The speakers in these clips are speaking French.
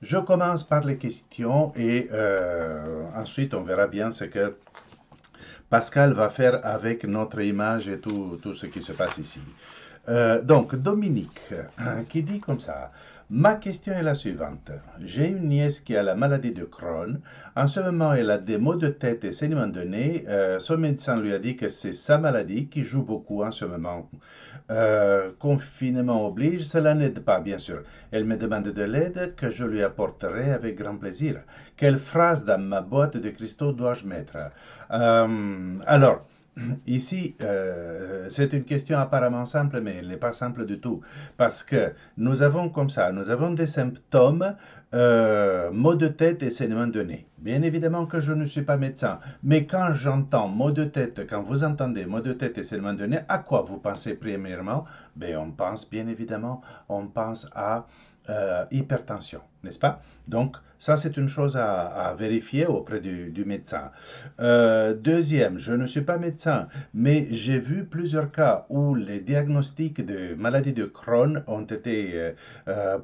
Je commence par les questions et ensuite on verra bien ce que Pascal va faire avec notre image et tout ce qui se passe ici. Donc, Dominique, qui dit comme ça, ma question est la suivante. J'ai une nièce qui a la maladie de Crohn. En ce moment, elle a des maux de tête et saignements de nez. Son médecin lui a dit que c'est sa maladie qui joue beaucoup en ce moment. Confinement oblige, cela n'aide pas, bien sûr. Elle me demande de l'aide que je lui apporterai avec grand plaisir. Quelle phrase dans ma boîte de cristaux dois-je mettre? Alors, ici, c'est une question apparemment simple, mais elle n'est pas simple du tout. Parce que nous avons comme ça, nous avons des symptômes, maux de tête et saignement de nez. Bien évidemment que je ne suis pas médecin, mais quand j'entends maux de tête, quand vous entendez maux de tête et saignement de nez, à quoi vous pensez premièrement? Ben, on pense bien évidemment, on pense à hypertension, n'est-ce pas? Donc, ça, c'est une chose à vérifier auprès du médecin. Deuxième, je ne suis pas médecin, mais j'ai vu plusieurs cas où les diagnostics de maladie de Crohn ont été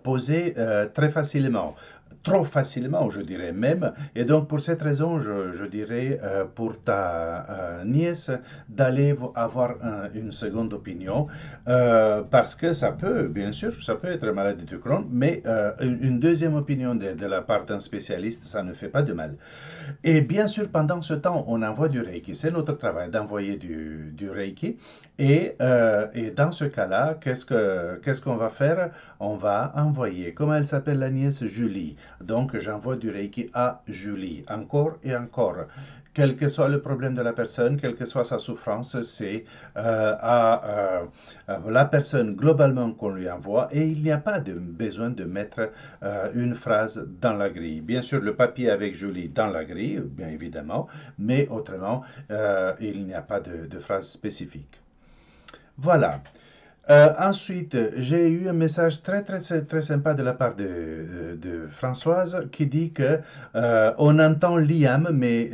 posés très facilement. Trop facilement, je dirais même. Et donc, pour cette raison, je dirais pour ta nièce d'aller avoir une seconde opinion, parce que ça peut, bien sûr, ça peut être maladie de Crohn, mais une deuxième opinion de la part d'un spécialiste, ça ne fait pas de mal. Et bien sûr, pendant ce temps, on envoie du Reiki. C'est notre travail d'envoyer du Reiki. Et dans ce cas-là, qu'est-ce qu'on va faire? On va envoyer, comment elle s'appelle la nièce? Julie. Donc, j'envoie du Reiki à Julie, encore et encore. Quel que soit le problème de la personne, quelle que soit sa souffrance, c'est la personne globalement qu'on lui envoie et il n'y a pas de besoin de mettre une phrase dans la grille. Bien sûr, le papier avec Julie dans la grille, bien évidemment, mais autrement, il n'y a pas de phrase spécifique. Voilà. Ensuite, j'ai eu un message très sympa de la part de Françoise qui dit que on entend Liam, mais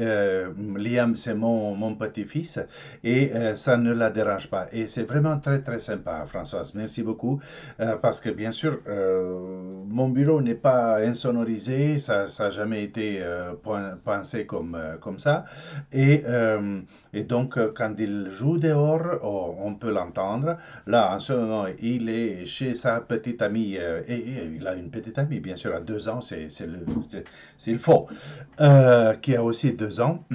Liam c'est mon petit-fils et ça ne la dérange pas. Et c'est vraiment très sympa, Françoise. Merci beaucoup parce que bien sûr, mon bureau n'est pas insonorisé, ça n'a jamais été pensé comme ça. Et, euh, et donc, quand il joue dehors, on peut l'entendre. Là, en ce moment, il est chez sa petite amie, et il a une petite amie, bien sûr, à 2 ans, c'est il faut, qui a aussi 2 ans,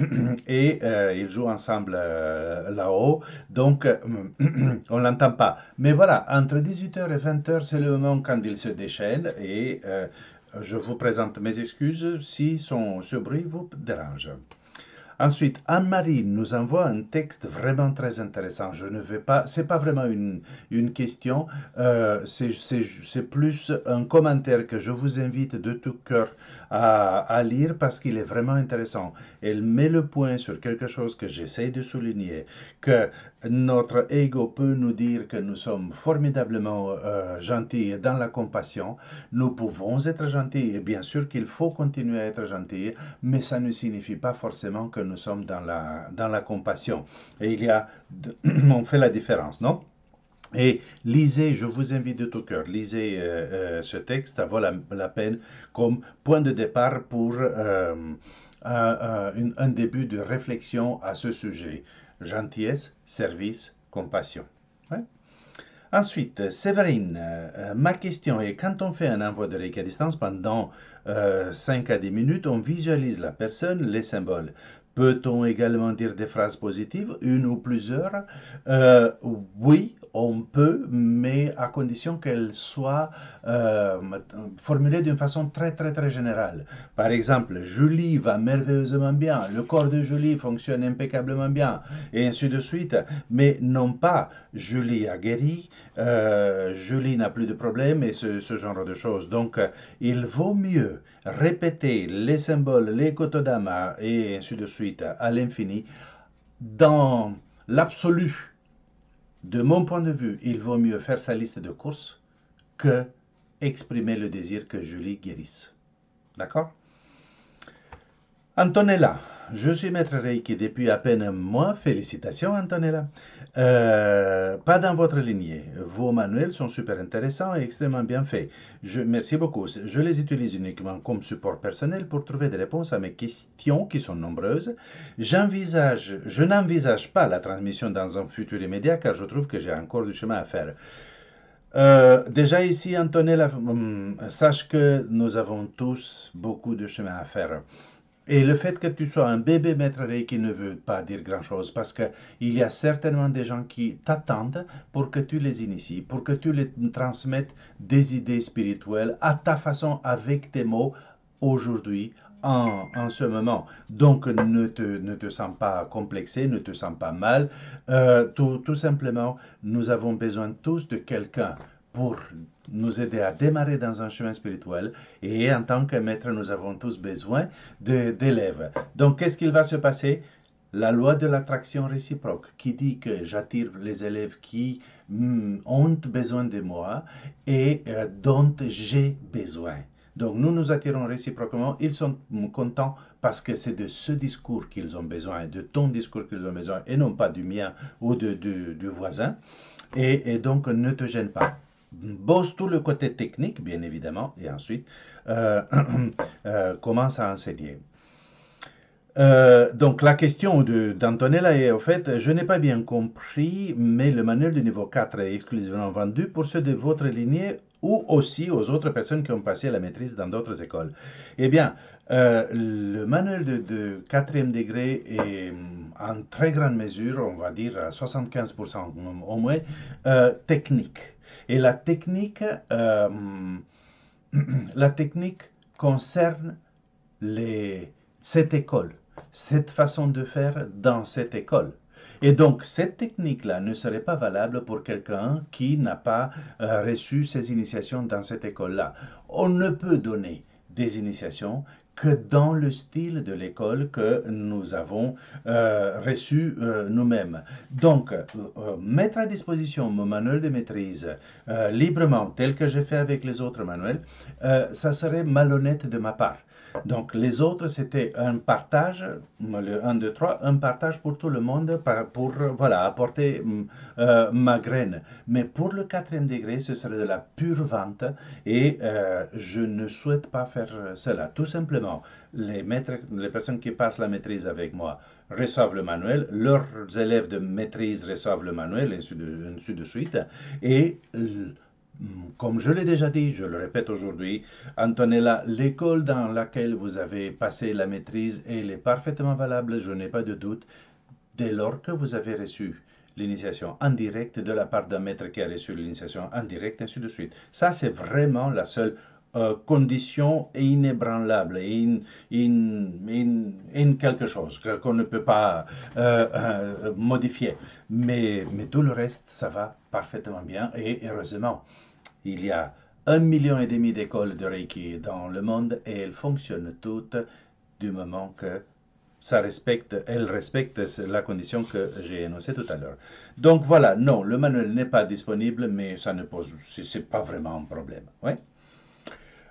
et ils jouent ensemble là-haut, donc on ne l'entend pas. Mais voilà, entre 18h et 20h, c'est le moment quand il se déchaîne, et je vous présente mes excuses si ce bruit vous dérange. Ensuite, Anne-Marie nous envoie un texte vraiment très intéressant. Je ne vais pas, c'est pas vraiment une question, c'est plus un commentaire que je vous invite de tout cœur à lire parce qu'il est vraiment intéressant. Elle met le point sur quelque chose que j'essaie de souligner, que notre ego peut nous dire que nous sommes formidablement gentils et dans la compassion. Nous pouvons être gentils et bien sûr qu'il faut continuer à être gentils, mais ça ne signifie pas forcément que nous sommes dans la compassion. Et on fait la différence, non? Et lisez, je vous invite de tout cœur, lisez ce texte, ça vaut la peine comme point de départ pour un début de réflexion à ce sujet. Gentillesse, service, compassion. Ouais. Ensuite, Séverine, ma question est, quand on fait un envoi de Reiki à distance pendant 5 à 10 minutes, on visualise la personne, les symboles. Peut-on également dire des phrases positives, une ou plusieurs? Oui, on peut, mais à condition qu'elles soient formulées d'une façon très générale. Par exemple, Julie va merveilleusement bien, le corps de Julie fonctionne impeccablement bien, et ainsi de suite, mais non pas Julie a guéri, Julie n'a plus de problème et ce genre de choses. Donc, il vaut mieux répéter les symboles, les kotodama et ainsi de suite à l'infini. Dans l'absolu, de mon point de vue, il vaut mieux faire sa liste de courses que exprimer le désir que Julie guérisse. D'accord? Antonella, je suis maître Reiki depuis à peine un mois. Félicitations, Antonella. Pas dans votre lignée. Vos manuels sont super intéressants et extrêmement bien faits. Merci beaucoup. Je les utilise uniquement comme support personnel pour trouver des réponses à mes questions qui sont nombreuses. Je n'envisage pas la transmission dans un futur immédiat car je trouve que j'ai encore du chemin à faire. Déjà ici, Antonella, sache que nous avons tous beaucoup de chemin à faire. Et le fait que tu sois un bébé maître Reiki ne veut pas dire grand-chose parce qu'il y a certainement des gens qui t'attendent pour que tu les inities, pour que tu les transmettes des idées spirituelles à ta façon, avec tes mots, aujourd'hui, en ce moment. Donc, ne te sens pas complexé, ne te sens pas mal. Tout simplement, nous avons besoin tous de quelqu'un pour nous aider à démarrer dans un chemin spirituel. Et en tant que maître, nous avons tous besoin d'élèves. Donc, qu'est-ce qu'il va se passer? La loi de l'attraction réciproque qui dit que j'attire les élèves qui ont besoin de moi et dont j'ai besoin. Donc nous nous attirons réciproquement, ils sont contents parce que c'est de ce discours qu'ils ont besoin, de ton discours qu'ils ont besoin et non pas du mien ou du voisin. Et donc ne te gêne pas. Bosse tout le côté technique, bien évidemment, et ensuite euh, commence à enseigner. Donc la question d'Antonella est au fait, je n'ai pas bien compris, mais le manuel du niveau 4 est exclusivement vendu pour ceux de votre lignée ou aussi aux autres personnes qui ont passé la maîtrise dans d'autres écoles. Eh bien, le manuel de 4e degré est en très grande mesure, on va dire à 75% au moins, technique. Et la technique concerne cette école, cette façon de faire dans cette école. Et donc, cette technique-là ne serait pas valable pour quelqu'un qui n'a pas reçu ces initiations dans cette école-là. On ne peut donner des initiations que dans le style de l'école que nous avons reçu nous-mêmes. Donc, mettre à disposition mon manuel de maîtrise librement, tel que j'ai fait avec les autres manuels, ça serait malhonnête de ma part. Donc, les autres, c'était un partage, le 1, 2, 3, un partage pour tout le monde pour voilà, apporter ma graine. Mais pour le 4e degré, ce serait de la pure vente et je ne souhaite pas faire cela. Tout simplement, les personnes qui passent la maîtrise avec moi reçoivent le manuel, leurs élèves de maîtrise reçoivent le manuel, ainsi de suite, et comme je l'ai déjà dit, je le répète aujourd'hui, Antonella, l'école dans laquelle vous avez passé la maîtrise, elle est parfaitement valable, je n'ai pas de doute, dès lors que vous avez reçu l'initiation en direct de la part d'un maître qui a reçu l'initiation en direct, ainsi de suite. Ça, c'est vraiment la seule condition inébranlable, quelque chose qu'on ne peut pas modifier. Mais tout le reste, ça va parfaitement bien et heureusement. Il y a 1,5 million d'écoles de Reiki dans le monde et elles fonctionnent toutes du moment que elles respectent la condition que j'ai énoncée tout à l'heure. Donc voilà, non, le manuel n'est pas disponible, mais ça ne pose, c'est pas vraiment un problème. Ouais.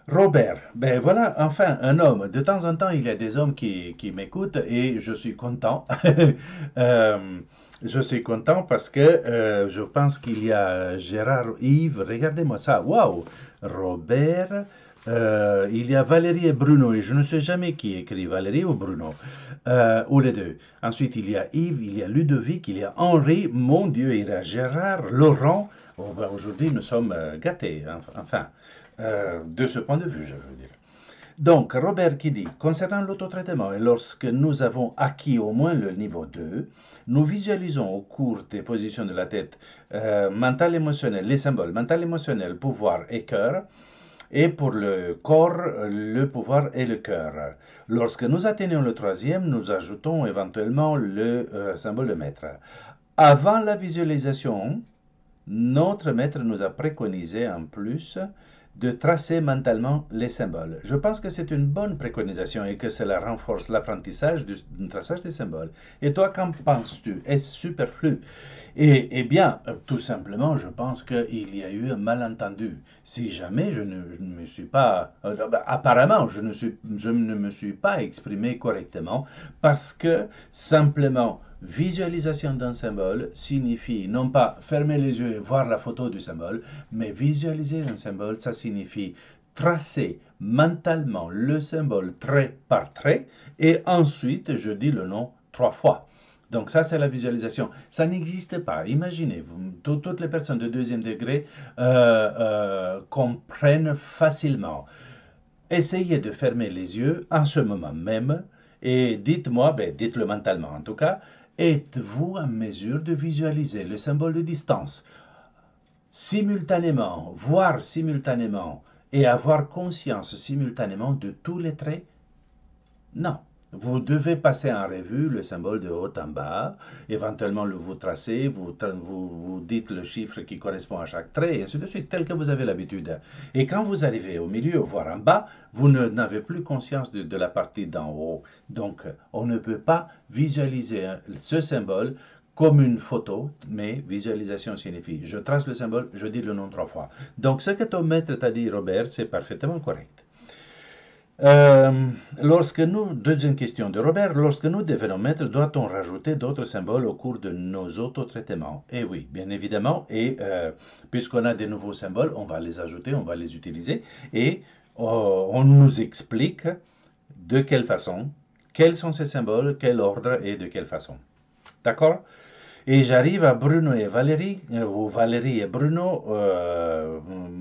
Robert, ben voilà, enfin, un homme. De temps en temps, il y a des hommes qui m'écoutent et je suis content. Euh, je suis content parce que je pense qu'il y a Gérard Yves. Regardez-moi ça. Waouh! Robert. Il y a Valérie et Bruno. Et je ne sais jamais qui écrit Valérie ou Bruno. Ou les deux. Ensuite, il y a Yves, il y a Ludovic, il y a Henri. Mon Dieu, il y a Gérard, Laurent. Oh, ben, aujourd'hui, nous sommes gâtés. Enfin. De ce point de vue, je veux dire. Donc, Robert qui dit, concernant l'autotraitement, et lorsque nous avons acquis au moins le niveau 2, nous visualisons au cours des positions de la tête mental émotionnel, les symboles mental émotionnel, pouvoir et cœur, et pour le corps, le pouvoir et le cœur. Lorsque nous atteignons le 3e, nous ajoutons éventuellement le symbole de maître. Avant la visualisation, notre maître nous a préconisé en plus de tracer mentalement les symboles. Je pense que c'est une bonne préconisation et que cela renforce l'apprentissage du traçage des symboles. Et toi, qu'en penses-tu? Est-ce superflu? Et bien, tout simplement, je pense qu'il y a eu un malentendu. Si jamais je ne me suis pas, apparemment, je ne me suis pas exprimé correctement parce que simplement, visualisation d'un symbole signifie non pas fermer les yeux et voir la photo du symbole, mais visualiser un symbole, ça signifie tracer mentalement le symbole trait par trait et ensuite je dis le nom 3 fois. Donc ça, c'est la visualisation. Ça n'existe pas. Imaginez, toutes les personnes de deuxième degré comprennent facilement. Essayez de fermer les yeux en ce moment même et dites-moi, dites-le mentalement en tout cas, êtes-vous en mesure de visualiser le symbole de distance simultanément, voir simultanément et avoir conscience simultanément de tous les traits? Non. Vous devez passer en revue le symbole de haut en bas, éventuellement vous tracez, vous dites le chiffre qui correspond à chaque trait, et ainsi de suite, tel que vous avez l'habitude. Et quand vous arrivez au milieu, voire en bas, vous n'avez plus conscience de la partie d'en haut. Donc, on ne peut pas visualiser ce symbole comme une photo, mais visualisation signifie je trace le symbole, je dis le nom 3 fois. Donc, ce que ton maître t'a dit, Robert, c'est parfaitement correct. Deuxième question de Robert, lorsque nous devenons maîtres, doit-on rajouter d'autres symboles au cours de nos autotraitements? Eh oui, bien évidemment, et puisqu'on a des nouveaux symboles, on va les ajouter, on va les utiliser, et on nous explique de quelle façon, quels sont ces symboles, quel ordre et de quelle façon. D'accord? Et j'arrive à Bruno et Valérie, ou Valérie et Bruno,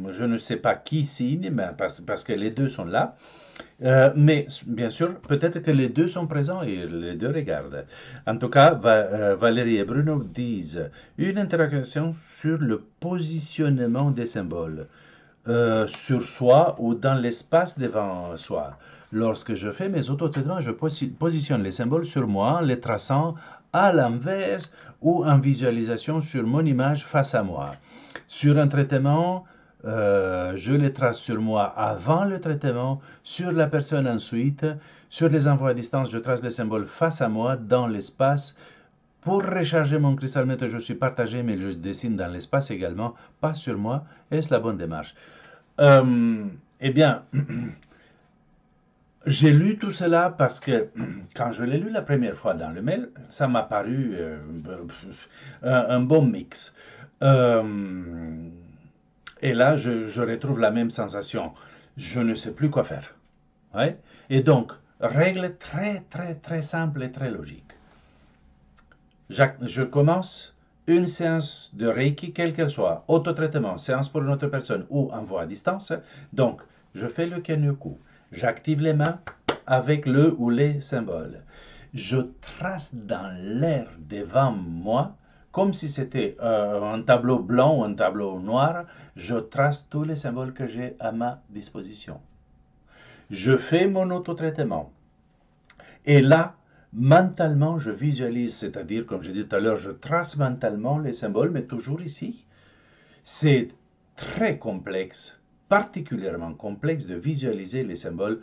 je ne sais pas qui signe, mais parce que les deux sont là. Mais bien sûr, peut-être que les deux sont présents et les deux regardent. En tout cas, Valérie et Bruno disent une interrogation sur le positionnement des symboles sur soi ou dans l'espace devant soi. Lorsque je fais mes autotraitements, je positionne les symboles sur moi en les traçant à l'inverse ou en visualisation sur mon image face à moi. Sur un traitement, je les trace sur moi avant le traitement, sur la personne ensuite. Sur les envois à distance, je trace les symboles face à moi dans l'espace. Pour recharger mon cristalmètre, je suis partagé, mais je dessine dans l'espace également, pas sur moi. Est-ce la bonne démarche? Eh bien, j'ai lu tout cela parce que quand je l'ai lu la première fois dans le mail, ça m'a paru un bon mix. Et là, je retrouve la même sensation. Je ne sais plus quoi faire. Ouais? Et donc, règle très, très, très simple et très logique. Je commence une séance de Reiki, quelle qu'elle soit, autotraitement, séance pour une autre personne ou envoi à distance. Donc, je fais le Kenyoku. J'active les mains avec le ou les symboles. Je trace dans l'air devant moi, comme si c'était un tableau blanc ou un tableau noir. Je trace tous les symboles que j'ai à ma disposition. Je fais mon autotraitement. Et là, mentalement, je visualise, c'est-à-dire, comme j'ai dit tout à l'heure, je trace mentalement les symboles, mais toujours ici. C'est très complexe, particulièrement complexe de visualiser les symboles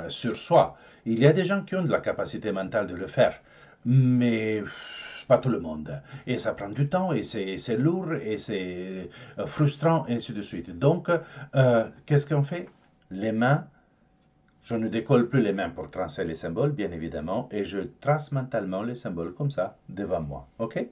sur soi. Il y a des gens qui ont de la capacité mentale de le faire, mais pas tout le monde. Et ça prend du temps, et c'est lourd, et c'est frustrant, et ainsi de suite. Donc, qu'est-ce qu'on fait? Les mains. Je ne décolle plus les mains pour tracer les symboles, bien évidemment, et je trace mentalement les symboles comme ça, devant moi. OK?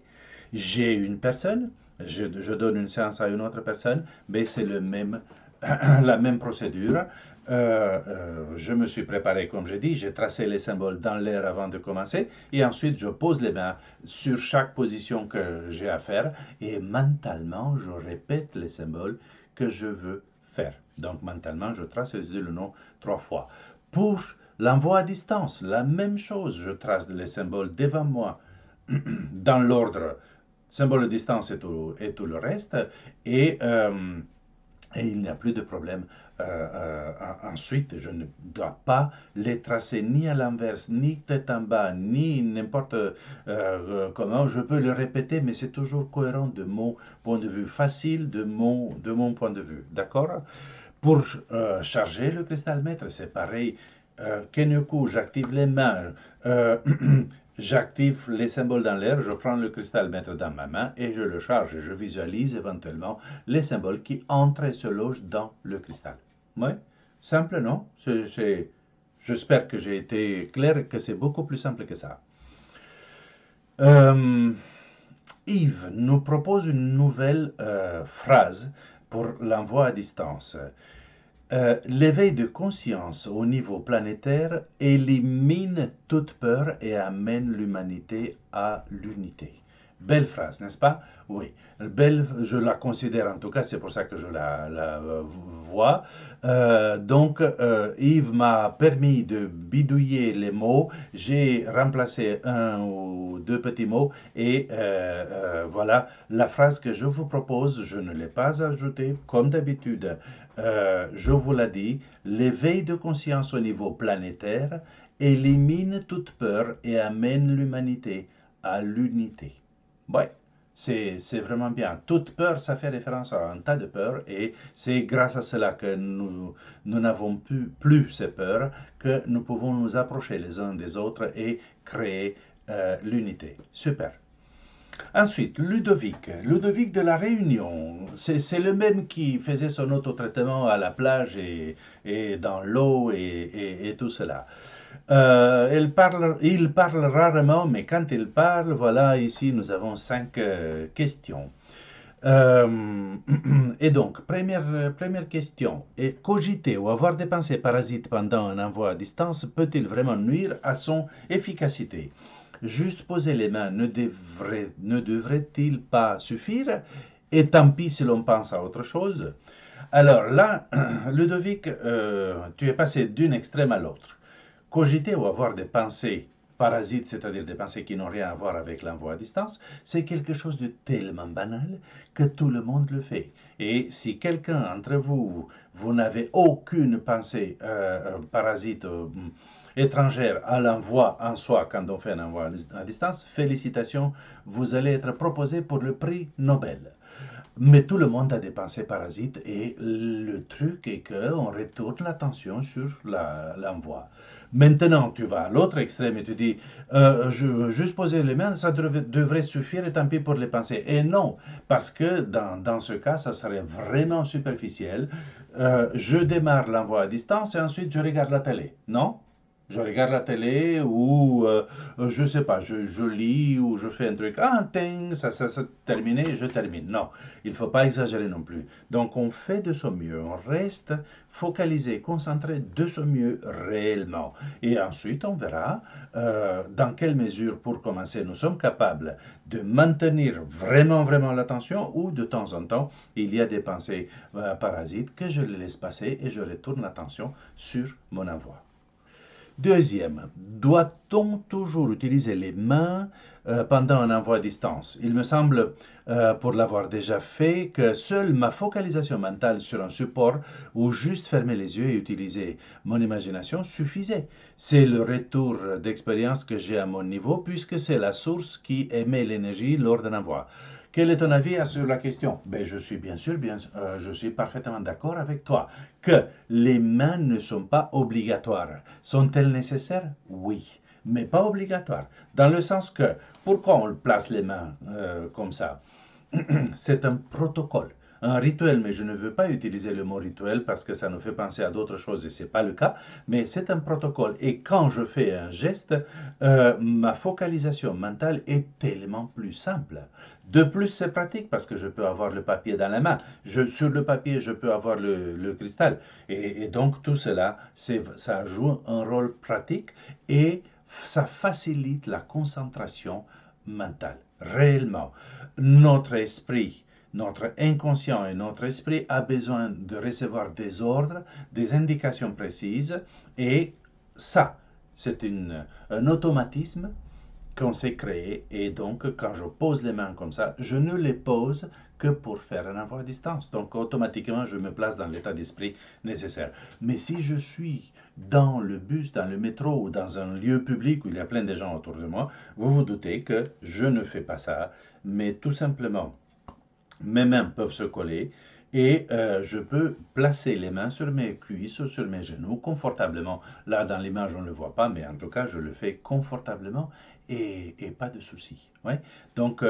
J'ai une personne, je donne une séance à une autre personne, mais c'est la même procédure. Je me suis préparé, comme j'ai dit, j'ai tracé les symboles dans l'air avant de commencer, et ensuite je pose les mains sur chaque position que j'ai à faire, et mentalement, je répète les symboles que je veux faire. Donc, mentalement, je trace le nom 3 fois. Pour l'envoi à distance, la même chose, je trace les symboles devant moi, dans l'ordre, symbole de distance et tout le reste, et il n'y a plus de problème. Ensuite, je ne dois pas les tracer ni à l'inverse, ni tête en bas, ni n'importe comment. Je peux le répéter, mais c'est toujours cohérent de mon point de vue, facile de mon point de vue. D'accord? Pour charger le cristalmètre, c'est pareil. Kenyoku, j'active les mains, euh, j'active les symboles dans l'air, je prends le cristalmètre dans ma main et je le charge. Je visualise éventuellement les symboles qui entrent et se logent dans le cristal. Oui, simple, non? J'espère que j'ai été clair et que c'est beaucoup plus simple que ça. Euh, Yves nous propose une nouvelle phrase pour l'envoi à distance. L'éveil de conscience au niveau planétaire élimine toute peur et amène l'humanité à l'unité. Belle phrase, n'est-ce pas? Oui, belle, je la considère en tout cas, c'est pour ça que je la vois. Yves m'a permis de bidouiller les mots, j'ai remplacé un ou deux petits mots et voilà la phrase que je vous propose, je ne l'ai pas ajoutée comme d'habitude. Je vous l'ai dit, l'éveil de conscience au niveau planétaire élimine toute peur et amène l'humanité à l'unité. Ouais, c'est vraiment bien. Toute peur, ça fait référence à un tas de peurs et c'est grâce à cela que nous n'avons plus ces peurs, que nous pouvons nous approcher les uns des autres et créer l'unité. Super. Ensuite, Ludovic. Ludovic de la Réunion. C'est le même qui faisait son autotraitement à la plage et dans l'eau et tout cela. Il parle rarement, mais quand il parle, voilà, ici nous avons 5 questions. Euh, et donc, première question. Et cogiter ou avoir des pensées parasites pendant un envoi à distance peut-il vraiment nuire à son efficacité? Juste poser les mains ne devrait-il pas suffire? Et tant pis si l'on pense à autre chose. Alors là, Ludovic, tu es passé d'une extrême à l'autre. Cogiter ou avoir des pensées parasites, c'est-à-dire des pensées qui n'ont rien à voir avec l'envoi à distance, c'est quelque chose de tellement banal que tout le monde le fait. Et si quelqu'un d'entre vous, vous n'avez aucune pensée parasite étrangère à l'envoi en soi quand on fait un envoi à distance, félicitations, vous allez être proposé pour le prix Nobel. Mais tout le monde a des pensées parasites et le truc est qu'on retourne l'attention sur l'envoi. Maintenant, tu vas à l'autre extrême et tu dis, juste poser les mains, ça devrait suffire et tant pis pour les pensées. Et non, parce que dans ce cas, ça serait vraiment superficiel. Je démarre l'envoi à distance et ensuite je regarde la télé. Non? Je regarde la télé ou je sais pas, je lis ou je fais un truc. Ah, ting, ça terminé, je termine. Non, il ne faut pas exagérer non plus. Donc on fait de son mieux, on reste focalisé, concentré de son mieux réellement. Et ensuite on verra dans quelle mesure, pour commencer, nous sommes capables de maintenir vraiment l'attention ou de temps en temps, il y a des pensées parasites que je les laisse passer et je retourne l'attention sur mon envoi. Deuxième, doit-on toujours utiliser les mains pendant un envoi à distance? Il me semble, pour l'avoir déjà fait, que seule ma focalisation mentale sur un support ou juste fermer les yeux et utiliser mon imagination suffisait. C'est le retour d'expérience que j'ai à mon niveau puisque c'est la source qui émet l'énergie lors d'un envoi. Quel est ton avis sur la question? Ben, je suis bien sûr, je suis parfaitement d'accord avec toi que les mains ne sont pas obligatoires. Sont-elles nécessaires? Oui, mais pas obligatoires. Dans le sens que, pourquoi on place les mains comme ça? C'est un protocole, un rituel, mais je ne veux pas utiliser le mot rituel parce que ça nous fait penser à d'autres choses et ce n'est pas le cas, mais c'est un protocole. Et quand je fais un geste, ma focalisation mentale est tellement plus simple. De plus, c'est pratique parce que je peux avoir le papier dans la main. Sur le papier, je peux avoir le cristal. Et donc, tout cela, ça joue un rôle pratique et ça facilite la concentration mentale, réellement. Notre esprit, notre inconscient et notre esprit a besoin de recevoir des ordres, des indications précises et ça, c'est un automatisme qu'on s'est créé et donc quand je pose les mains comme ça, je ne les pose que pour faire un envoi à distance. Donc automatiquement, je me place dans l'état d'esprit nécessaire. Mais si je suis dans le bus, dans le métro ou dans un lieu public où il y a plein de gens autour de moi, vous vous doutez que je ne fais pas ça, mais tout simplement, mes mains peuvent se coller et je peux placer les mains sur mes cuisses ou sur mes genoux confortablement. Là, dans l'image, on ne le voit pas, mais en tout cas, je le fais confortablement et pas de souci. Ouais. Donc,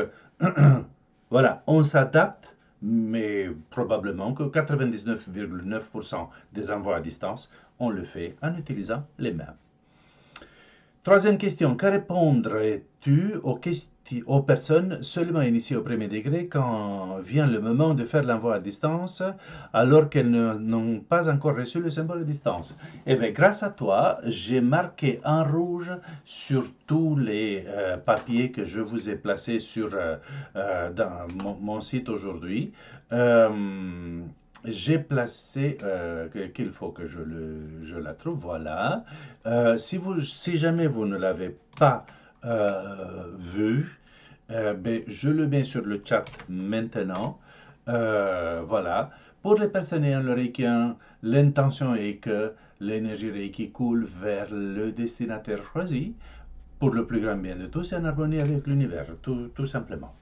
voilà, on s'adapte, mais probablement que 99,9% des envois à distance, on le fait en utilisant les mains. Troisième question, que répondrais-tu aux personnes seulement initiées au premier degré quand vient le moment de faire l'envoi à distance alors qu'elles n'ont pas encore reçu le symbole de distance? Eh bien, grâce à toi, j'ai marqué en rouge sur tous les papiers que je vous ai placés dans mon site aujourd'hui. J'ai placé, qu'il faut que je la trouve, voilà. Si jamais vous ne l'avez pas vu, ben, je le mets sur le chat maintenant. Voilà. Pour les personnes ayant le Reiki 1, l'intention est que l'énergie Reiki coule vers le destinataire choisi pour le plus grand bien de tous et en harmonie avec l'univers, tout simplement.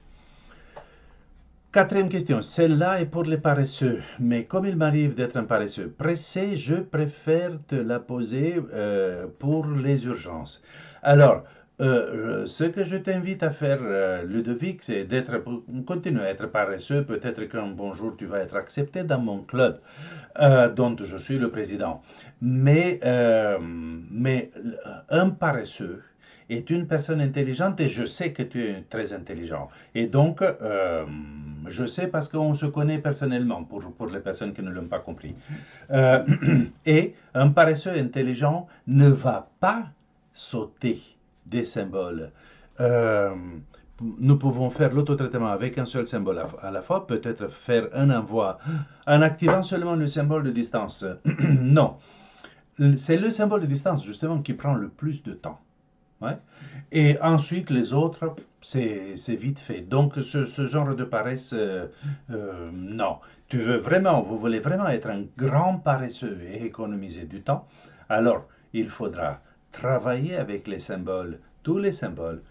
Quatrième question, celle-là est pour les paresseux, mais comme il m'arrive d'être un paresseux pressé, je préfère te la poser pour les urgences. Alors, ce que je t'invite à faire, Ludovic, c'est continuer à être paresseux. Peut-être qu'un bon jour tu vas être accepté dans mon club, dont je suis le président. Mais un paresseux est une personne intelligente et je sais que tu es très intelligent. Et donc, je sais parce qu'on se connaît personnellement, pour les personnes qui ne l'ont pas compris. Euh, et un paresseux intelligent ne va pas sauter des symboles. Euh, nous pouvons faire l'autotraitement avec un seul symbole à la fois, peut-être faire un envoi en activant seulement le symbole de distance. Non, c'est le symbole de distance justement qui prend le plus de temps. Ouais. Et ensuite, les autres, c'est vite fait. Donc, ce genre de paresse, non. Vous voulez vraiment être un grand paresseux et économiser du temps, alors il faudra travailler avec les symboles, tous les symboles.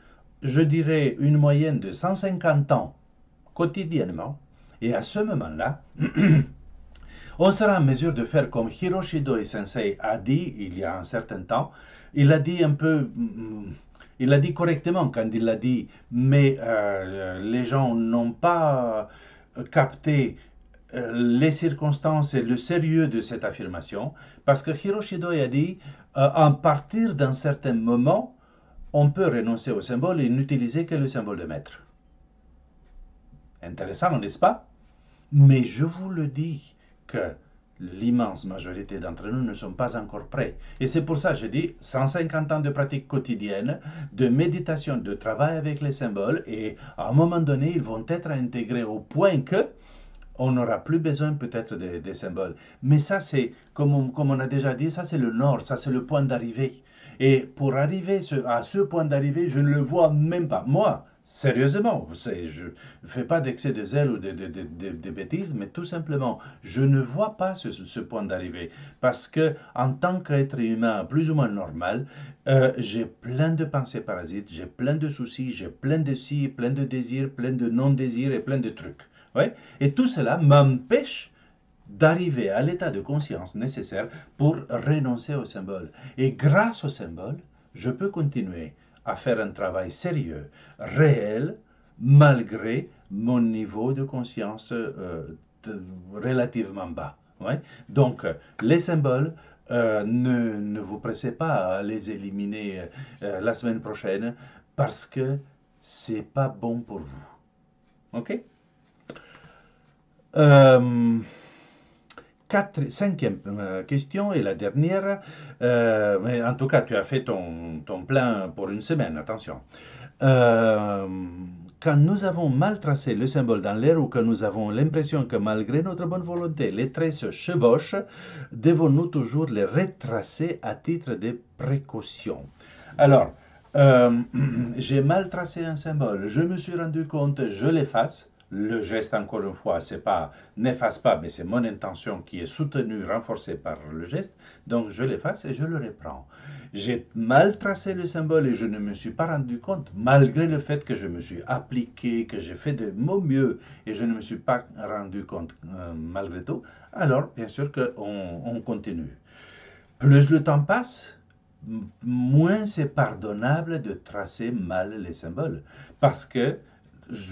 Je dirais une moyenne de 150 ans quotidiennement. Et à ce moment-là, on sera en mesure de faire comme Hiroshi Doi Sensei a dit il y a un certain temps. Il a dit un peu, il a dit correctement quand il l'a dit, mais les gens n'ont pas capté les circonstances et le sérieux de cette affirmation, parce que Hiroshi Doi a dit, à partir d'un certain moment, on peut renoncer au symbole et n'utiliser que le symbole de maître. Intéressant, n'est-ce pas? Mais je vous le dis que l'immense majorité d'entre nous ne sont pas encore prêts. Et c'est pour ça que je dis 150 ans de pratique quotidienne, de méditation, de travail avec les symboles, et à un moment donné, ils vont être intégrés au point que on n'aura plus besoin peut-être des symboles. Mais ça, c'est, comme on a déjà dit, ça c'est le nord, ça c'est le point d'arrivée. Et pour arriver à ce point d'arrivée, je ne le vois même pas. Moi, sérieusement, je ne fais pas d'excès de zèle ou de bêtises, mais tout simplement, je ne vois pas ce point d'arrivée. Parce que, en tant qu'être humain plus ou moins normal, j'ai plein de pensées parasites, j'ai plein de soucis, j'ai plein de si, plein de désirs, plein de non-désirs et plein de trucs. Ouais? Et tout cela m'empêche d'arriver à l'état de conscience nécessaire pour renoncer au symbole. Et grâce au symbole, je peux continuer à faire un travail sérieux, réel, malgré mon niveau de conscience relativement bas. Ouais? Donc, les symboles, ne vous pressez pas à les éliminer la semaine prochaine parce que c'est pas bon pour vous. OK? Cinquième question et la dernière. Mais en tout cas, tu as fait ton plein pour une semaine, attention. Euh, Quand nous avons mal tracé le symbole dans l'air ou que nous avons l'impression que malgré notre bonne volonté, les traits se chevauchent, devons-nous toujours les retracer à titre de précaution? Alors, j'ai mal tracé un symbole, je me suis rendu compte, je l'efface. le geste, encore une fois, c'est pas, n'efface pas, mais c'est mon intention qui est soutenue, renforcée par le geste. Donc, je l'efface et je le reprends. J'ai mal tracé le symbole et je ne me suis pas rendu compte, malgré le fait que je me suis appliqué, que j'ai fait de mon mieux et je ne me suis pas rendu compte malgré tout. Alors, bien sûr qu'on continue. Plus le temps passe, moins c'est pardonnable de tracer mal les symboles. Parce que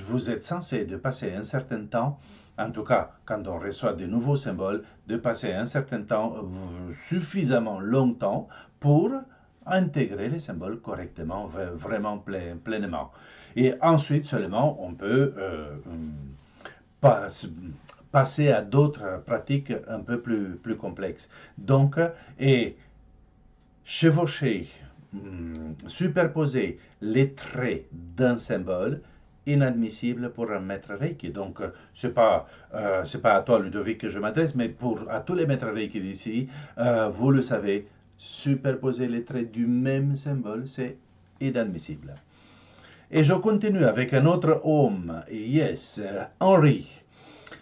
vous êtes censé de passer un certain temps, en tout cas quand on reçoit de nouveaux symboles, de passer un certain temps, suffisamment longtemps pour intégrer les symboles correctement, vraiment pleinement. Et ensuite seulement on peut pas, passer à d'autres pratiques un peu plus complexes. Donc, et chevaucher, superposer les traits d'un symbole, inadmissible pour un maître Reiki. Donc, c'est pas à toi, Ludovic, que je m'adresse, mais à tous les maîtres Reiki d'ici, vous le savez, superposer les traits du même symbole, c'est inadmissible. Et je continue avec un autre homme, yes, Henri.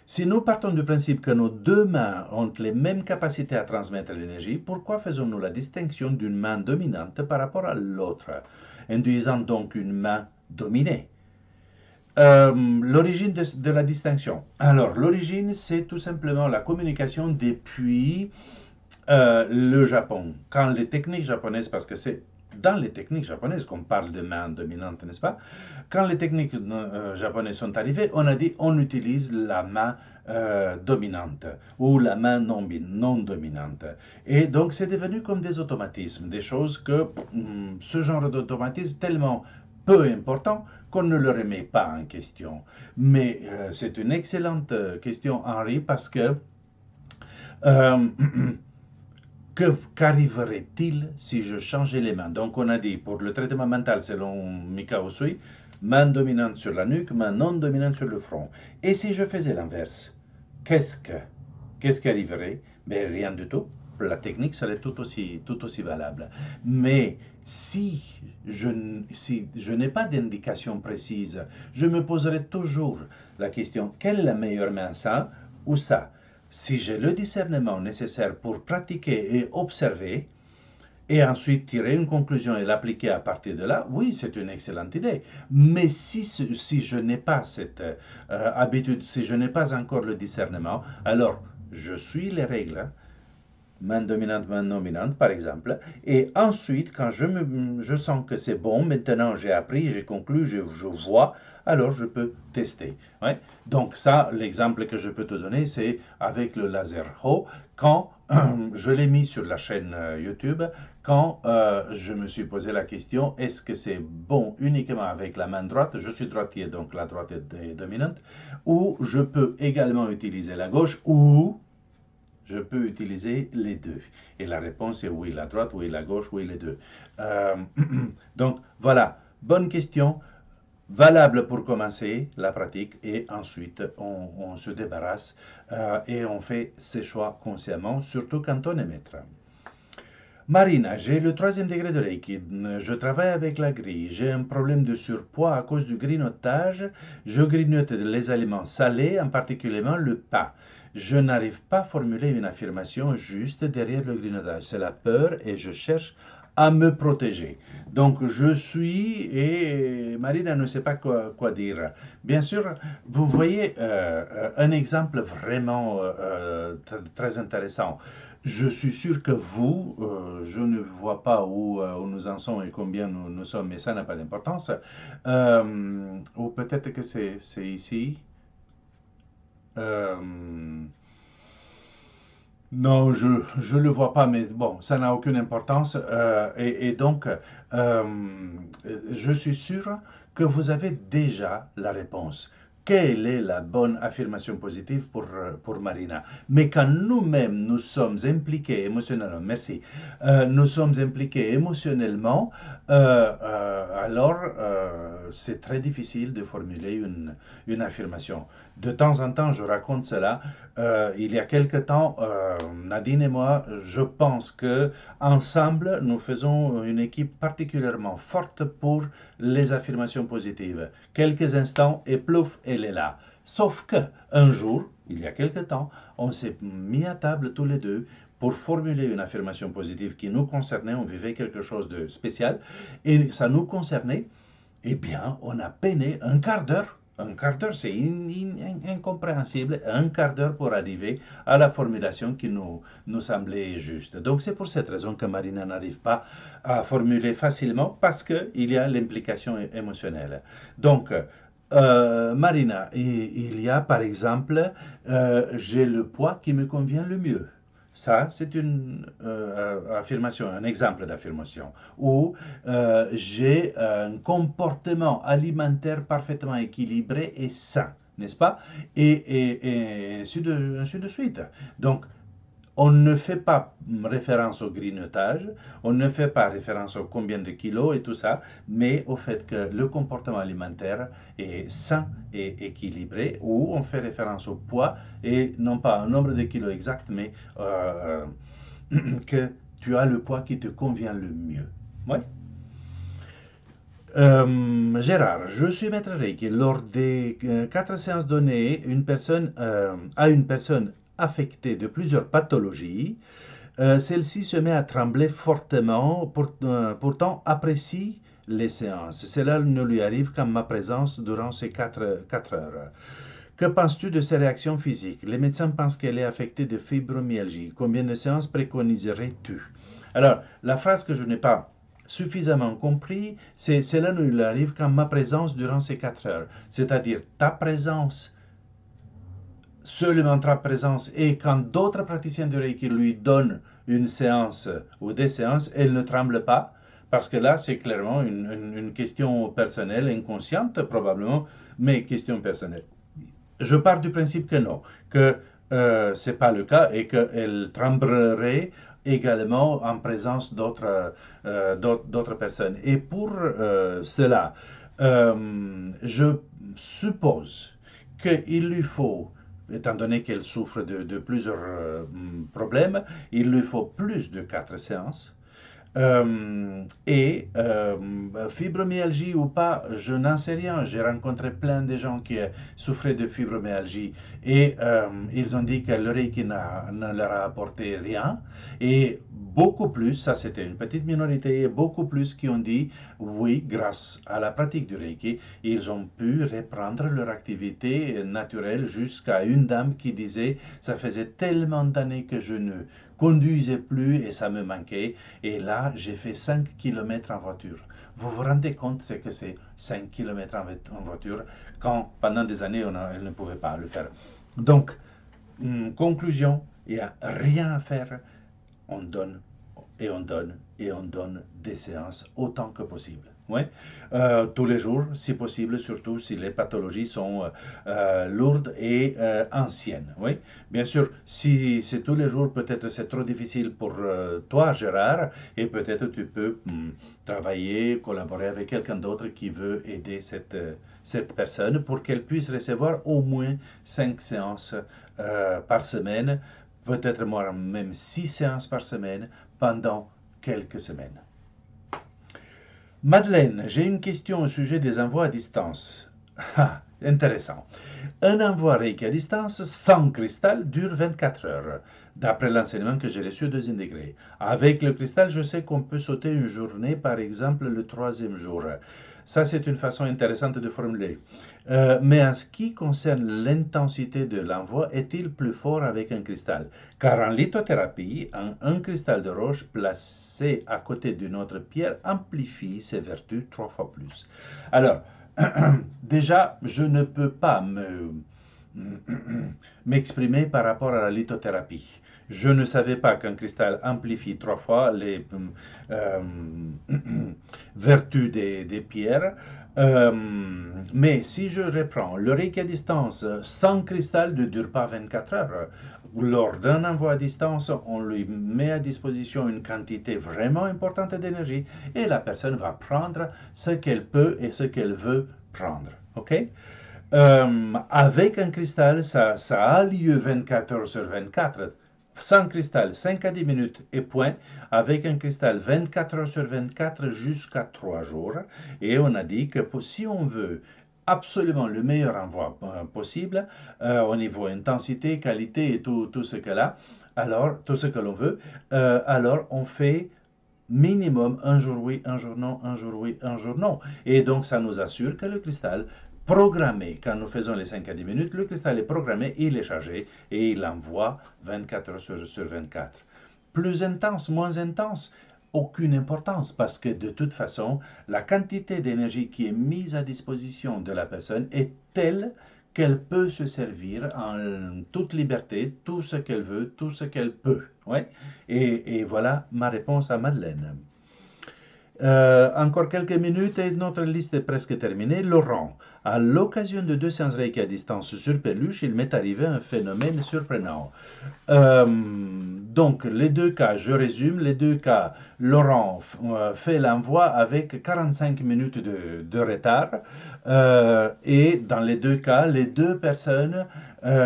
Si nous partons du principe que nos deux mains ont les mêmes capacités à transmettre l'énergie, pourquoi faisons-nous la distinction d'une main dominante par rapport à l'autre, induisant donc une main dominée? L'origine de la distinction. Alors, l'origine, c'est tout simplement la communication depuis le Japon. Quand les techniques japonaises, parce que c'est dans les techniques japonaises qu'on parle de main dominante, n'est-ce pas? Quand les techniques japonaises sont arrivées, on a dit on utilise la main dominante ou la main non dominante. Et donc c'est devenu comme des automatismes, des choses que ce genre d'automatisme tellement peu important qu'on ne le remet pas en question. Mais c'est une excellente question, Henri, parce que euh, qu'arriverait-il si je changeais les mains? Donc on a dit, pour le traitement mental selon Mika Usui, main dominante sur la nuque, main non dominante sur le front. Et si je faisais l'inverse, qu'est-ce qui arriverait? Mais rien du tout. La technique serait tout aussi valable. Mais si je n'ai pas d'indication précise, je me poserai toujours la question, quelle est la meilleure main, ça ou ça? Si j'ai le discernement nécessaire pour pratiquer et observer, et ensuite tirer une conclusion et l'appliquer à partir de là, oui, c'est une excellente idée. Mais si je n'ai pas cette habitude, si je n'ai pas encore le discernement, alors je suis les règles, main dominante, main dominante, par exemple. Et ensuite, quand je sens que c'est bon, maintenant j'ai appris, j'ai conclu, je vois, alors je peux tester. Ouais. Donc ça, l'exemple que je peux te donner, c'est avec le laser Ho. Quand je l'ai mis sur la chaîne YouTube, quand je me suis posé la question, est-ce que c'est bon uniquement avec la main droite, je suis droitier, donc la droite est dominante, ou je peux également utiliser la gauche, ou je peux utiliser les deux. Et la réponse est oui, la droite, oui, la gauche, oui, les deux. Donc voilà, bonne question, valable pour commencer la pratique et ensuite on se débarrasse et on fait ses choix consciemment, surtout quand on est maître. Marina, j'ai le troisième degré de Reiki. Je travaille avec la grille. J'ai un problème de surpoids à cause du grignotage. Je grignote les aliments salés, en particulier le pain. Je n'arrive pas à formuler une affirmation juste derrière le grignotage. C'est la peur et je cherche à me protéger. Donc je suis et Marina ne sait pas quoi dire. Bien sûr, vous voyez un exemple vraiment très intéressant. Je suis sûr que vous, je ne vois pas où nous en sommes et combien nous sommes, mais ça n'a pas d'importance. Ou peut-être que c'est ici. Euh, non, je ne le vois pas, mais bon, ça n'a aucune importance. Et donc, je suis sûr que vous avez déjà la réponse. Quelle est la bonne affirmation positive pour Marina? Mais quand nous-mêmes, nous sommes impliqués émotionnellement, merci, nous sommes impliqués émotionnellement, alors c'est très difficile de formuler une affirmation. De temps en temps, je raconte cela. Il y a quelque temps, Nadine et moi, je pense que ensemble, nous faisons une équipe particulièrement forte pour les affirmations positives. Quelques instants et plouf, elle est là. Sauf que un jour, il y a quelque temps, on s'est mis à table tous les deux pour formuler une affirmation positive qui nous concernait. On vivait quelque chose de spécial et ça nous concernait. Eh bien, on a peiné un quart d'heure. Un quart d'heure, c'est incompréhensible. Un quart d'heure pour arriver à la formulation qui nous semblait juste. Donc, c'est pour cette raison que Marina n'arrive pas à formuler facilement parce qu'il y a l'implication émotionnelle. Donc, Marina, il y a par exemple, j'ai le poids qui me convient le mieux. Ça, c'est une affirmation, un exemple d'affirmation. Ou j'ai un comportement alimentaire parfaitement équilibré et sain, n'est-ce pas? Et ainsi de suite. Donc, on ne fait pas référence au grignotage, on ne fait pas référence au combien de kilos et tout ça, mais au fait que le comportement alimentaire est sain et équilibré, ou on fait référence au poids et non pas un nombre de kilos exact, mais que tu as le poids qui te convient le mieux. Ouais. Gérard, je suis maître Reiki. Lors des 4 séances données, à une personne affectée de plusieurs pathologies, celle-ci se met à trembler fortement, pourtant apprécie les séances. Cela ne lui arrive qu'en ma présence durant ces 4 heures. Que penses-tu de ces réactions physiques? Les médecins pensent qu'elle est affectée de fibromyalgie. Combien de séances préconiserais-tu? Alors, la phrase que je n'ai pas suffisamment compris, c'est cela ne lui arrive qu'en ma présence durant ces 4 heures. C'est-à-dire ta présence, seulement ta présence, et quand d'autres praticiens de Reiki lui donnent une séance ou des séances, elle ne tremble pas, parce que là, c'est clairement une question personnelle, inconsciente probablement, mais question personnelle. Je pars du principe que non, que ce n'est pas le cas et qu'elle tremblerait également en présence d'autres personnes. Et pour cela, je suppose qu'il lui faut, étant donné qu'elle souffre de plusieurs problèmes, il lui faut plus de 4 séances. Fibromyalgie ou pas, je n'en sais rien. J'ai rencontré plein de gens qui souffraient de fibromyalgie et ils ont dit que le Reiki ne leur a apporté rien. Et beaucoup plus, ça c'était une petite minorité, et beaucoup plus qui ont dit oui, grâce à la pratique du Reiki, ils ont pu reprendre leur activité naturelle, jusqu'à une dame qui disait ça faisait tellement d'années que je ne conduisais plus et ça me manquait. Et là, j'ai fait 5 kilomètres en voiture. Vous vous rendez compte ce que c'est 5 kilomètres en voiture quand pendant des années, elle ne pouvait pas le faire. Donc, conclusion, il n'y a rien à faire. On donne et on donne et on donne des séances autant que possible. Ouais. Tous les jours, si possible, surtout si les pathologies sont lourdes et anciennes. Oui. Bien sûr, si c'est tous les jours, peut-être c'est trop difficile pour toi, Gérard, et peut-être tu peux travailler, collaborer avec quelqu'un d'autre qui veut aider cette personne pour qu'elle puisse recevoir au moins 5 séances par semaine, peut-être même 6 séances par semaine pendant quelques semaines. Madeleine, j'ai une question au sujet des envois à distance. Ah, intéressant. Un envoi Reiki à distance sans cristal dure 24 heures, d'après l'enseignement que j'ai reçu au 2e degré. Avec le cristal, je sais qu'on peut sauter une journée, par exemple le 3e jour. Ça, c'est une façon intéressante de formuler. Mais en ce qui concerne l'intensité de l'envoi, est-il plus fort avec un cristal? Car en lithothérapie, un cristal de roche placé à côté d'une autre pierre amplifie ses vertus 3 fois plus. Alors, déjà, je ne peux pas m'exprimer par rapport à la lithothérapie. Je ne savais pas qu'un cristal amplifie 3 fois les vertus des pierres. Mais si je reprends, le Reiki à distance sans cristal ne dure pas 24 heures. Lors d'un envoi à distance, on lui met à disposition une quantité vraiment importante d'énergie et la personne va prendre ce qu'elle peut et ce qu'elle veut prendre. OK? Avec un cristal, ça a lieu 24 heures sur 24. Sans cristal, 5 à 10 minutes et point. Avec un cristal, 24 heures sur 24 jusqu'à 3 jours. Et on a dit que si on veut absolument le meilleur envoi possible au niveau intensité, qualité et tout ce que là, alors tout ce que l'on veut, alors on fait minimum un jour oui, un jour non, un jour oui, un jour non. Et donc ça nous assure que le cristal programmé, quand nous faisons les 5 à 10 minutes, le cristal est programmé, il est chargé et il envoie 24 heures sur 24. Plus intense, moins intense, aucune importance parce que de toute façon, la quantité d'énergie qui est mise à disposition de la personne est telle qu'elle peut se servir en toute liberté, tout ce qu'elle veut, tout ce qu'elle peut. Ouais. Et voilà ma réponse à Madeleine. Encore quelques minutes et notre liste est presque terminée. Laurent, à l'occasion de 2 séances Reiki à distance sur peluche, il m'est arrivé un phénomène surprenant. Donc, les deux cas, je résume, les deux cas, Laurent fait l'envoi avec 45 minutes de retard. Et dans les deux cas, les deux personnes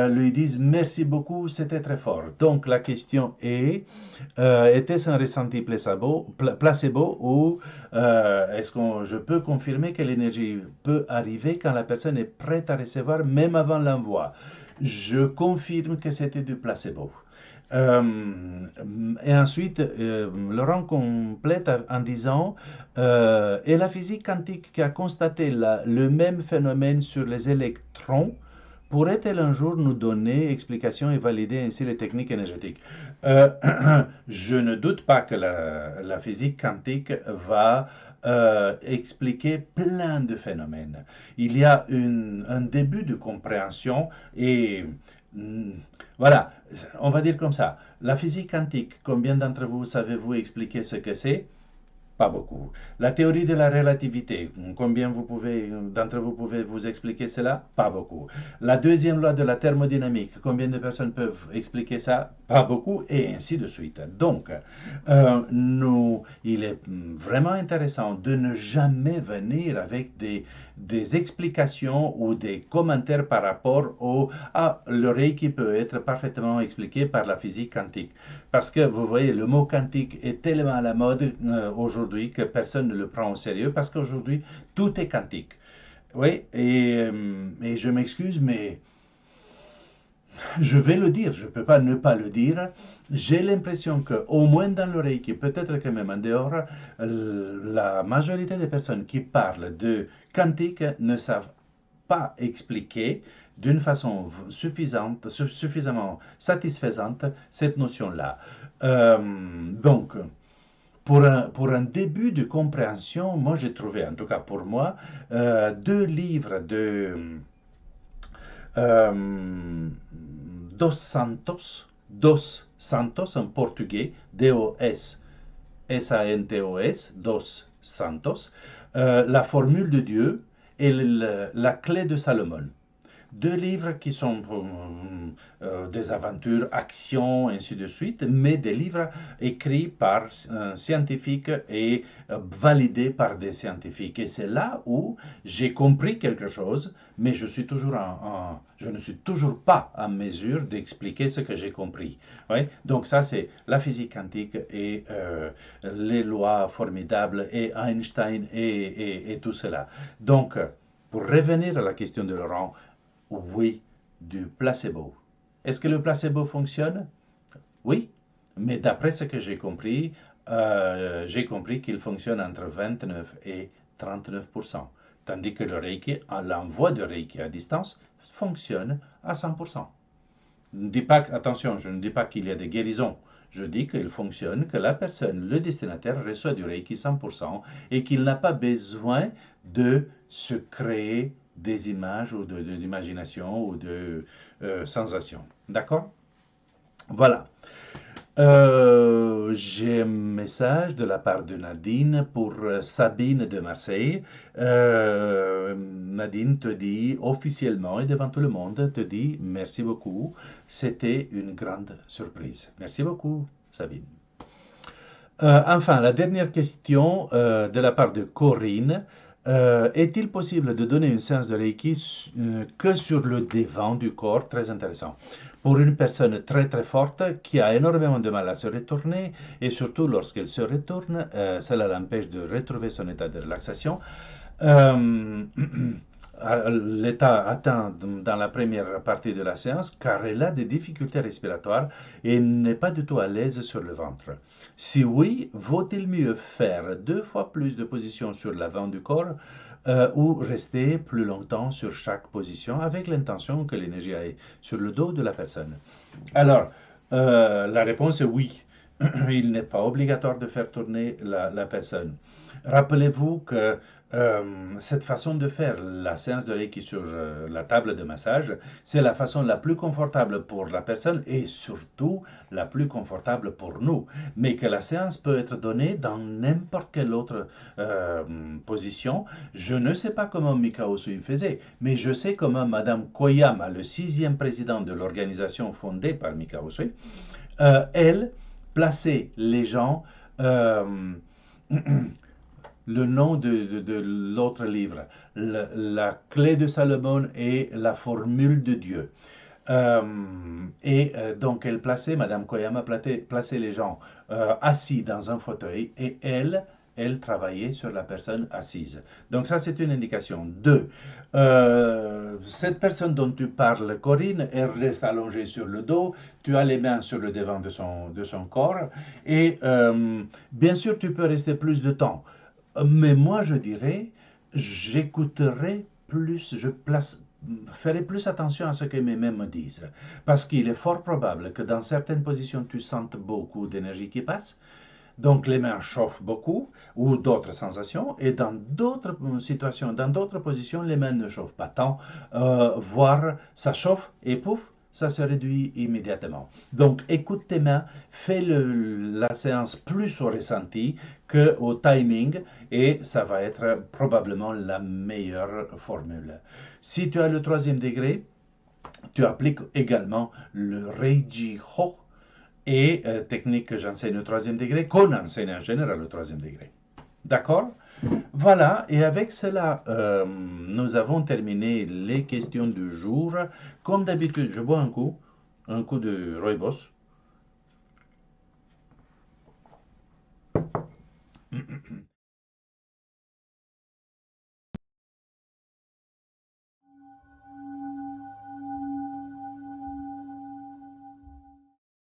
lui disent merci beaucoup, c'était très fort. Donc, la question est, était-ce un ressenti placebo ou est-ce que je peux confirmer que l'énergie peut arriver quand la personne est prête à recevoir, même avant l'envoi? Je confirme que c'était du placebo. Euh, et ensuite, Laurent complète en disant et la physique quantique qui a constaté le même phénomène sur les électrons pourrait-elle un jour nous donner explication et valider ainsi les techniques énergétiques? Euh, je ne doute pas que la physique quantique va expliquer plein de phénomènes. Il y a un début de compréhension et voilà, on va dire comme ça. La physique quantique, combien d'entre vous savez-vous expliquer ce que c'est? Pas beaucoup. La théorie de la relativité, combien d'entre vous pouvez vous expliquer cela? Pas beaucoup. La deuxième loi de la thermodynamique, combien de personnes peuvent expliquer ça? Pas beaucoup, et ainsi de suite. Donc, il est vraiment intéressant de ne jamais venir avec des explications ou des commentaires par rapport au « le Reiki peut être parfaitement expliqué par la physique quantique ». Parce que vous voyez, le mot quantique est tellement à la mode aujourd'hui que personne ne le prend au sérieux parce qu'aujourd'hui, tout est quantique. Oui, et je m'excuse, mais je vais le dire, je ne peux pas ne pas le dire. J'ai l'impression qu'au moins dans le Reiki, peut-être que même en dehors, la majorité des personnes qui parlent de quantique ne savent pas expliquer d'une façon suffisamment satisfaisante cette notion-là. Donc, pour un début de compréhension, moi j'ai trouvé, en tout cas pour moi, deux livres de Dos Santos en portugais, D-O-S, S-A-N-T-O-S, Dos Santos, La formule de Dieu et la clé de Salomon. Deux livres qui sont des aventures, actions, ainsi de suite, mais des livres écrits par un scientifique et validés par des scientifiques. Et c'est là où j'ai compris quelque chose, mais je ne suis toujours pas en mesure d'expliquer ce que j'ai compris. Ouais? Donc ça, c'est la physique quantique et les lois formidables et Einstein et tout cela. Donc, pour revenir à la question de Laurent, oui, du placebo. Est-ce que le placebo fonctionne? Oui, mais d'après ce que j'ai compris qu'il fonctionne entre 29 et 39%, tandis que le Reiki, l'envoi de Reiki à distance, fonctionne à 100%. Attention, je ne dis pas qu'il y a des guérisons. Je dis qu'il fonctionne, que la personne, le destinataire, reçoit du Reiki 100% et qu'il n'a pas besoin de se créer des images ou d'imagination ou de sensations. D'accord? Voilà. J'ai un message de la part de Nadine pour Sabine de Marseille. Nadine te dit officiellement et devant tout le monde, te dit merci beaucoup. C'était une grande surprise. Merci beaucoup, Sabine. Enfin, la dernière question de la part de Corinne. Est-il possible de donner une séance de Reiki que sur le devant du corps? Très intéressant. Pour une personne très très forte qui a énormément de mal à se retourner et surtout lorsqu'elle se retourne, cela l'empêche de retrouver son état de relaxation. l'état atteint dans la première partie de la séance car elle a des difficultés respiratoires et n'est pas du tout à l'aise sur le ventre. Si oui, vaut-il mieux faire 2 fois plus de positions sur l'avant du corps ou rester plus longtemps sur chaque position avec l'intention que l'énergie aille sur le dos de la personne? Alors, la réponse est oui. Il n'est pas obligatoire de faire tourner la personne. Rappelez-vous que cette façon de faire la séance de Reiki sur la table de massage, c'est la façon la plus confortable pour la personne et surtout la plus confortable pour nous. Mais que la séance peut être donnée dans n'importe quelle autre euh, position. Je ne sais pas comment Mikao Sui faisait, mais je sais comment Madame Koyama, le 6e président de l'organisation fondée par Mikao Sui, elle plaçait les gens euh, le nom de l'autre livre, la clé de Salomon et la formule de Dieu. Donc elle plaçait, Madame Koyama plaçait les gens assis dans un fauteuil et elle travaillait sur la personne assise. Donc ça, c'est une indication. Deux, cette personne dont tu parles, Corinne, elle reste allongée sur le dos, tu as les mains sur le devant de son corps et bien sûr, tu peux rester plus de temps. Mais moi, je dirais, j'écouterai plus, ferai plus attention à ce que mes mains me disent. Parce qu'il est fort probable que dans certaines positions, tu sentes beaucoup d'énergie qui passe. Donc les mains chauffent beaucoup ou d'autres sensations. Et dans d'autres situations, dans d'autres positions, les mains ne chauffent pas tant, voire ça chauffe et pouf, ça se réduit immédiatement. Donc écoute tes mains, fais la séance plus au ressenti qu'au timing et ça va être probablement la meilleure formule. Si tu as le 3e degré, tu appliques également le Reiji Ho et technique que j'enseigne au 3e degré, qu'on enseigne en général au 3e degré. D'accord? Voilà, et avec cela, nous avons terminé les questions du jour. Comme d'habitude, je bois un coup de rooibos.